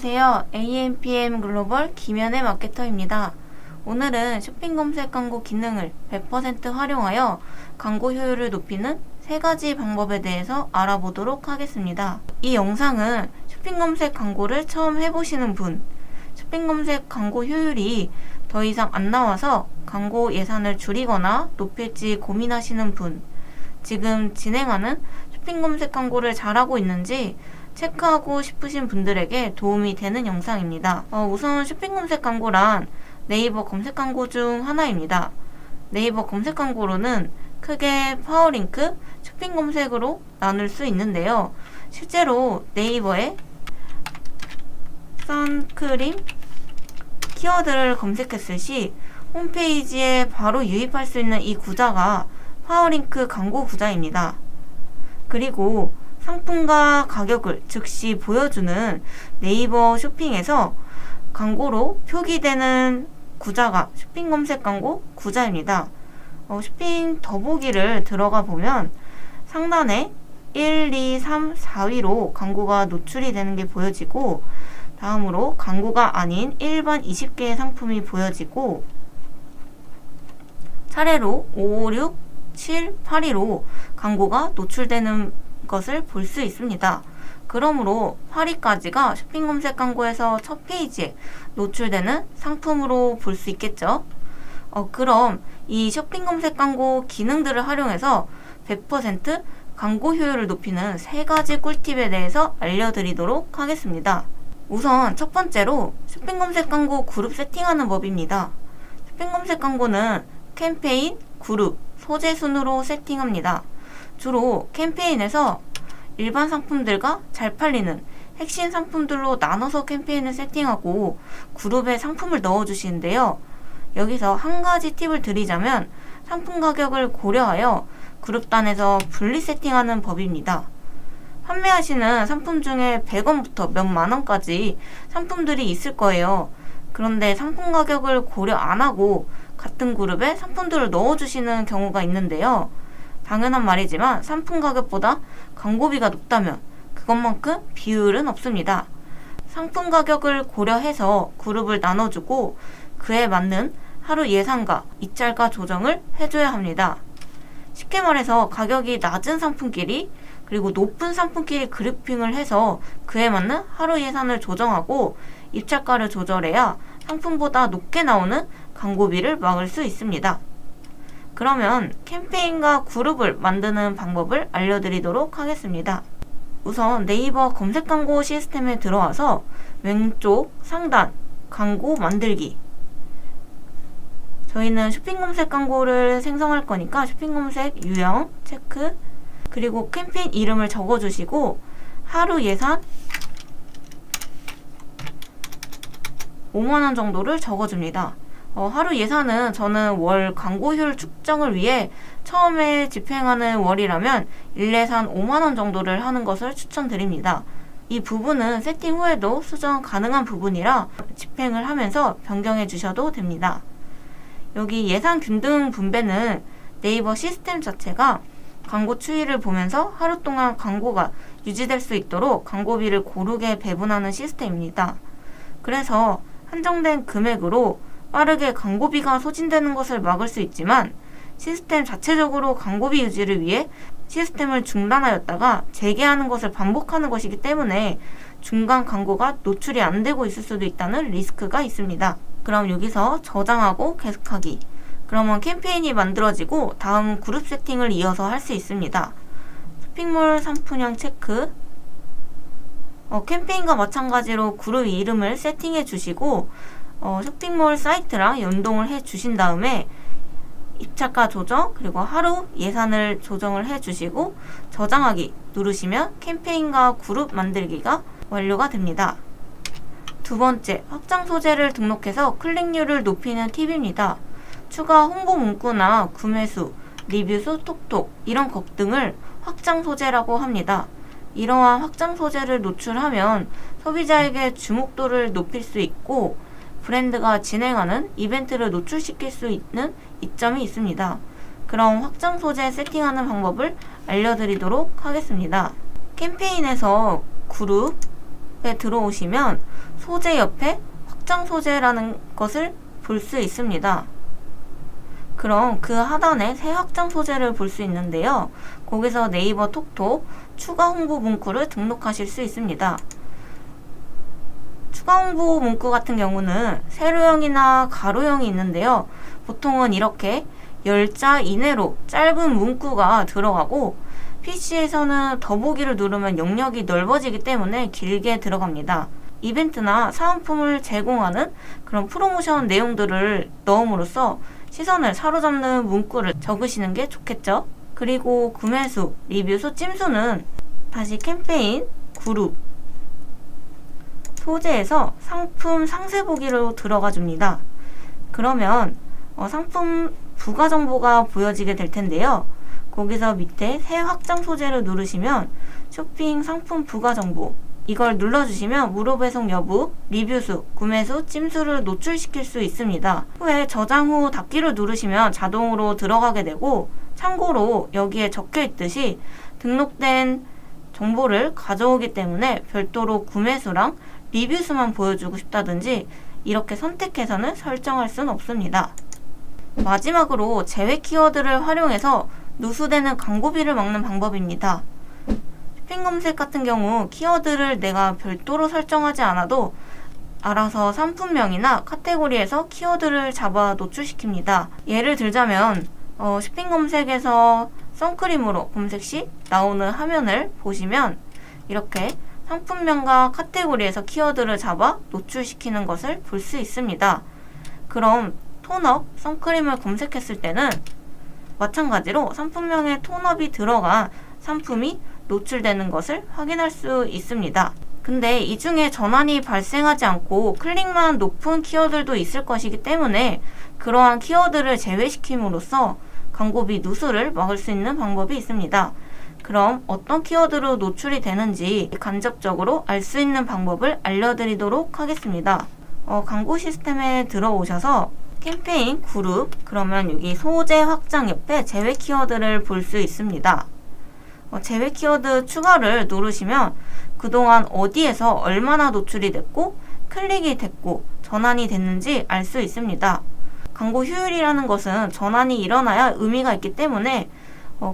안녕하세요. AMPM 글로벌 김연애 마케터입니다. 오늘은 쇼핑 검색 광고 기능을 100% 활용하여 광고 효율을 높이는 3가지 방법에 대해서 알아보도록 하겠습니다. 이 영상은 쇼핑 검색 광고를 처음 해보시는 분, 쇼핑 검색 광고 효율이 더 이상 안 나와서 광고 예산을 줄이거나 높일지 고민하시는 분, 지금 진행하는 쇼핑 검색 광고를 잘하고 있는지 체크하고 싶으신 분들에게 도움이 되는 영상입니다. 우선 쇼핑 검색 광고란 네이버 검색 광고 중 하나입니다. 네이버 검색 광고로는 크게 파워링크, 쇼핑 검색으로 나눌 수 있는데요. 실제로 네이버에 선크림 키워드를 검색했을 시 홈페이지에 바로 유입할 수 있는 이 구자가 파워링크 광고 구자입니다. 그리고 상품과 가격을 즉시 보여주는 네이버 쇼핑에서 광고로 표기되는 구자가 쇼핑 검색 광고 구자입니다. 쇼핑 더보기를 들어가 보면 상단에 1, 2, 3, 4위로 광고가 노출이 되는 게 보여지고, 다음으로 광고가 아닌 일반 20개의 상품이 보여지고, 차례로 5, 6, 7, 8위로 광고가 노출되는 것을 볼 수 있습니다. 그러므로 8위까지가 쇼핑 검색 광고에서 첫 페이지에 노출되는 상품으로 볼 수 있겠죠. 그럼 이 쇼핑 검색 광고 기능들을 활용해서 100% 광고 효율을 높이는 3가지 꿀팁에 대해서 알려드리도록 하겠습니다. 우선 첫 번째로 쇼핑 검색 광고 그룹 세팅하는 법입니다. 쇼핑 검색 광고는 캠페인, 그룹, 소재 순으로 세팅합니다. 주로 캠페인에서 일반 상품들과 잘 팔리는 핵심 상품들로 나눠서 캠페인을 세팅하고 그룹에 상품을 넣어주시는데요. 여기서 한 가지 팁을 드리자면 상품 가격을 고려하여 그룹단에서 분리 세팅하는 법입니다. 판매하시는 상품 중에 100원부터 몇만 원까지 상품들이 있을 거예요. 그런데 상품 가격을 고려 안 하고 같은 그룹에 상품들을 넣어주시는 경우가 있는데요. 당연한 말이지만 상품 가격보다 광고비가 높다면 그것만큼 비율은 없습니다. 상품 가격을 고려해서 그룹을 나눠주고 그에 맞는 하루 예산과 입찰가 조정을 해줘야 합니다. 쉽게 말해서 가격이 낮은 상품끼리 그리고 높은 상품끼리 그룹핑을 해서 그에 맞는 하루 예산을 조정하고 입찰가를 조절해야 상품보다 높게 나오는 광고비를 막을 수 있습니다. 그러면 캠페인과 그룹을 만드는 방법을 알려드리도록 하겠습니다. 우선 네이버 검색 광고 시스템에 들어와서 왼쪽 상단 광고 만들기, 저희는 쇼핑 검색 광고를 생성할 거니까 쇼핑 검색 유형 체크, 그리고 캠페인 이름을 적어주시고 하루 예산 5만원 정도를 적어줍니다. 하루 예산은 저는 월 광고효율 측정을 위해 처음에 집행하는 월이라면 일례산 5만원 정도를 하는 것을 추천드립니다. 이 부분은 세팅 후에도 수정 가능한 부분이라 집행을 하면서 변경해 주셔도 됩니다. 여기 예산 균등 분배는 네이버 시스템 자체가 광고 추이를 보면서 하루 동안 광고가 유지될 수 있도록 광고비를 고르게 배분하는 시스템입니다. 그래서 한정된 금액으로 빠르게 광고비가 소진되는 것을 막을 수 있지만 시스템 자체적으로 광고비 유지를 위해 시스템을 중단하였다가 재개하는 것을 반복하는 것이기 때문에 중간 광고가 노출이 안 되고 있을 수도 있다는 리스크가 있습니다. 그럼 여기서 저장하고 계속하기. 그러면 캠페인이 만들어지고 다음 그룹 세팅을 이어서 할 수 있습니다. 쇼핑몰 상품형 체크, 캠페인과 마찬가지로 그룹 이름을 세팅해 주시고 쇼핑몰 사이트랑 연동을 해 주신 다음에 입찰가 조정 그리고 하루 예산을 조정을 해 주시고 저장하기 누르시면 캠페인과 그룹 만들기가 완료가 됩니다. 두 번째, 확장 소재를 등록해서 클릭률을 높이는 팁입니다. 추가 홍보 문구나 구매수, 리뷰수, 톡톡 이런 것 등을 확장 소재라고 합니다. 이러한 확장 소재를 노출하면 소비자에게 주목도를 높일 수 있고 브랜드가 진행하는 이벤트를 노출시킬 수 있는 이점이 있습니다. 그럼 확장 소재 세팅하는 방법을 알려드리도록 하겠습니다. 캠페인에서 그룹, 들어오시면 소재 옆에 확장 소재라는 것을 볼 수 있습니다. 그럼 그 하단에 새 확장 소재를 볼 수 있는데요. 거기서 네이버 톡톡 추가 홍보 문구를 등록하실 수 있습니다. 추가 홍보 문구 같은 경우는 세로형이나 가로형이 있는데요. 보통은 이렇게 10자 이내로 짧은 문구가 들어가고 PC에서는 더보기를 누르면 영역이 넓어지기 때문에 길게 들어갑니다. 이벤트나 사은품을 제공하는 그런 프로모션 내용들을 넣음으로써 시선을 사로잡는 문구를 적으시는 게 좋겠죠. 그리고 구매수, 리뷰수, 찜수는 다시 캠페인, 그룹, 소재에서 상품 상세 보기로 들어가 줍니다. 그러면 상품 부가 정보가 보여지게 될 텐데요. 거기서 밑에 새 확장 소재를 누르시면 쇼핑 상품 부가 정보, 이걸 눌러주시면 무료 배송 여부, 리뷰수, 구매수, 찜수를 노출시킬 수 있습니다. 후에 저장 후 닫기를 누르시면 자동으로 들어가게 되고, 참고로 여기에 적혀 있듯이 등록된 정보를 가져오기 때문에 별도로 구매수랑 리뷰수만 보여주고 싶다든지 이렇게 선택해서는 설정할 수는 없습니다. 마지막으로 제외 키워드를 활용해서 누수되는 광고비를 막는 방법입니다. 쇼핑 검색 같은 경우 키워드를 내가 별도로 설정하지 않아도 알아서 상품명이나 카테고리에서 키워드를 잡아 노출시킵니다. 예를 들자면 쇼핑 검색에서 선크림으로 검색 시 나오는 화면을 보시면 이렇게 상품명과 카테고리에서 키워드를 잡아 노출시키는 것을 볼 수 있습니다. 그럼 톤업, 선크림을 검색했을 때는 마찬가지로 상품명에 톤업이 들어간 상품이 노출되는 것을 확인할 수 있습니다. 근데 이 중에 전환이 발생하지 않고 클릭만 높은 키워드도 있을 것이기 때문에 그러한 키워드를 제외시킴으로써 광고비 누수를 막을 수 있는 방법이 있습니다. 그럼 어떤 키워드로 노출이 되는지 간접적으로 알 수 있는 방법을 알려드리도록 하겠습니다. 광고 시스템에 들어오셔서 캠페인, 그룹, 그러면 여기 소재 확장 옆에 제외 키워드를 볼 수 있습니다. 제외 키워드 추가를 누르시면 그동안 어디에서 얼마나 노출이 됐고 클릭이 됐고 전환이 됐는지 알 수 있습니다. 광고 효율이라는 것은 전환이 일어나야 의미가 있기 때문에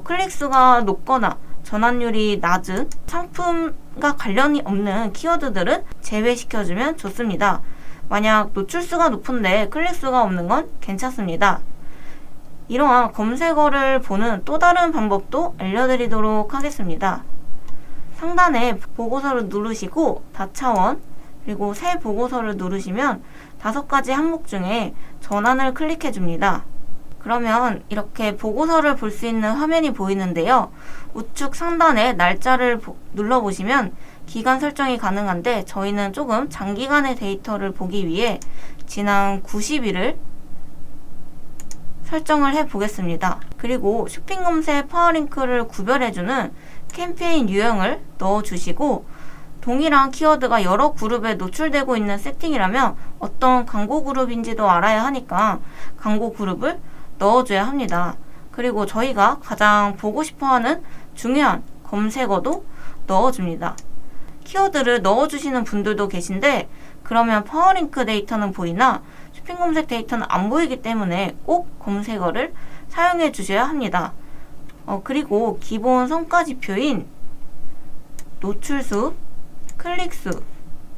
클릭수가 높거나 전환율이 낮은 상품과 관련이 없는 키워드들은 제외시켜주면 좋습니다. 만약 노출수가 높은데 클릭수가 없는 건 괜찮습니다. 이러한 검색어를 보는 또 다른 방법도 알려드리도록 하겠습니다. 상단에 보고서를 누르시고 다차원 그리고 새 보고서를 누르시면 5가지 항목 중에 전환을 클릭해 줍니다. 그러면 이렇게 보고서를 볼 수 있는 화면이 보이는데요. 우측 상단에 날짜를 눌러보시면 기간 설정이 가능한데 저희는 조금 장기간의 데이터를 보기 위해 지난 90일을 설정을 해 보겠습니다. 그리고 쇼핑 검색 파워링크를 구별해주는 캠페인 유형을 넣어주시고 동일한 키워드가 여러 그룹에 노출되고 있는 세팅이라면 어떤 광고 그룹인지도 알아야 하니까 광고 그룹을 넣어줘야 합니다. 그리고 저희가 가장 보고 싶어하는 중요한 검색어도 넣어줍니다. 키워드를 넣어주시는 분들도 계신데 그러면 파워링크 데이터는 보이나 쇼핑 검색 데이터는 안 보이기 때문에 꼭 검색어를 사용해 주셔야 합니다. 그리고 기본 성과지표인 노출수, 클릭수,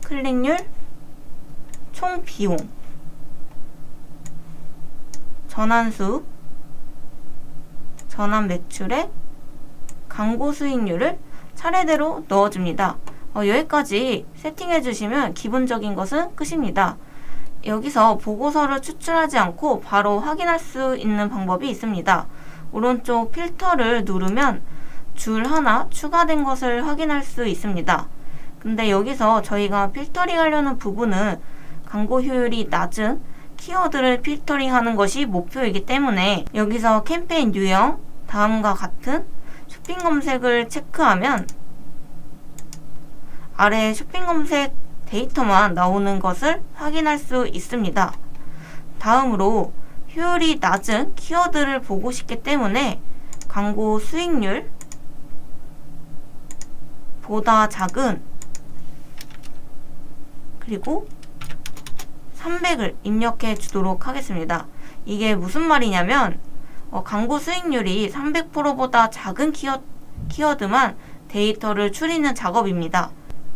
클릭률, 총 비용, 전환수, 전환 매출액, 광고 수익률을 차례대로 넣어줍니다. 여기까지 세팅해 주시면 기본적인 것은 끝입니다. 여기서 보고서를 추출하지 않고 바로 확인할 수 있는 방법이 있습니다. 오른쪽 필터를 누르면 줄 하나 추가된 것을 확인할 수 있습니다. 근데 여기서 저희가 필터링 하려는 부분은 광고 효율이 낮은 키워드를 필터링 하는 것이 목표이기 때문에 여기서 캠페인 유형, 다음과 같은 쇼핑 검색을 체크하면 아래 쇼핑 검색 데이터만 나오는 것을 확인할 수 있습니다. 다음으로 효율이 낮은 키워드를 보고 싶기 때문에 광고 수익률 보다 작은 그리고 300을 입력해 주도록 하겠습니다. 이게 무슨 말이냐면 광고 수익률이 300%보다 작은 키워드만 데이터를 추리는 작업입니다.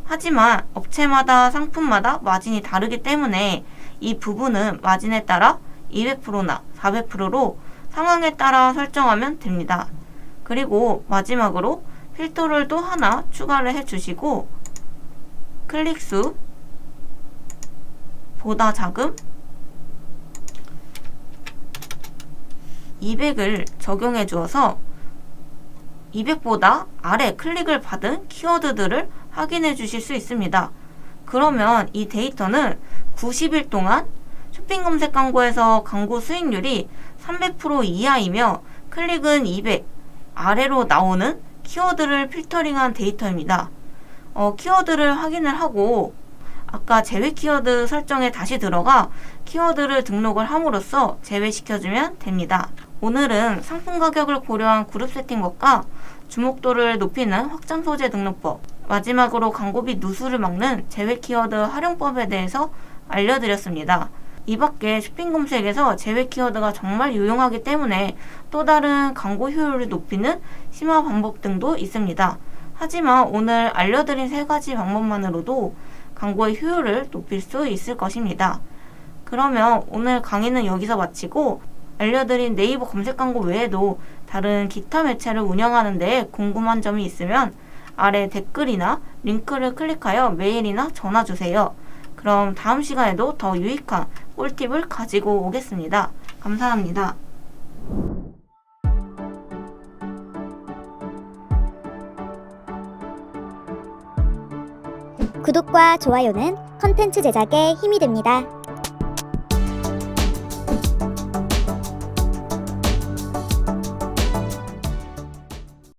하지만 업체마다 상품마다 마진이 다르기 때문에 이 부분은 마진에 따라 200%나 400%로 상황에 따라 설정하면 됩니다. 그리고 마지막으로 필터를 또 하나 추가를 해주시고 클릭수 보다 작음 200을 적용해 주어서 200보다 아래 클릭을 받은 키워드들을 확인해 주실 수 있습니다. 그러면 이 데이터는 90일 동안 쇼핑 검색 광고에서 광고 수익률이 300% 이하이며 클릭은 200 아래로 나오는 키워드를 필터링한 데이터입니다. 키워드를 확인을 하고 아까 제외 키워드 설정에 다시 들어가 키워드를 등록을 함으로써 제외시켜주면 됩니다. 오늘은 상품 가격을 고려한 그룹 세팅법과 주목도를 높이는 확장 소재 등록법, 마지막으로 광고비 누수를 막는 제외 키워드 활용법에 대해서 알려드렸습니다. 이 밖에 쇼핑 검색에서 제외 키워드가 정말 유용하기 때문에 또 다른 광고 효율을 높이는 심화 방법 등도 있습니다. 하지만 오늘 알려드린 3가지 방법만으로도 광고의 효율을 높일 수 있을 것입니다. 그러면 오늘 강의는 여기서 마치고 알려드린 네이버 검색 광고 외에도 다른 기타 매체를 운영하는 데 궁금한 점이 있으면 아래 댓글이나 링크를 클릭하여 메일이나 전화 주세요. 그럼 다음 시간에도 더 유익한 꿀팁을 가지고 오겠습니다. 감사합니다. 구독과 좋아요는 컨텐츠 제작에 힘이 됩니다.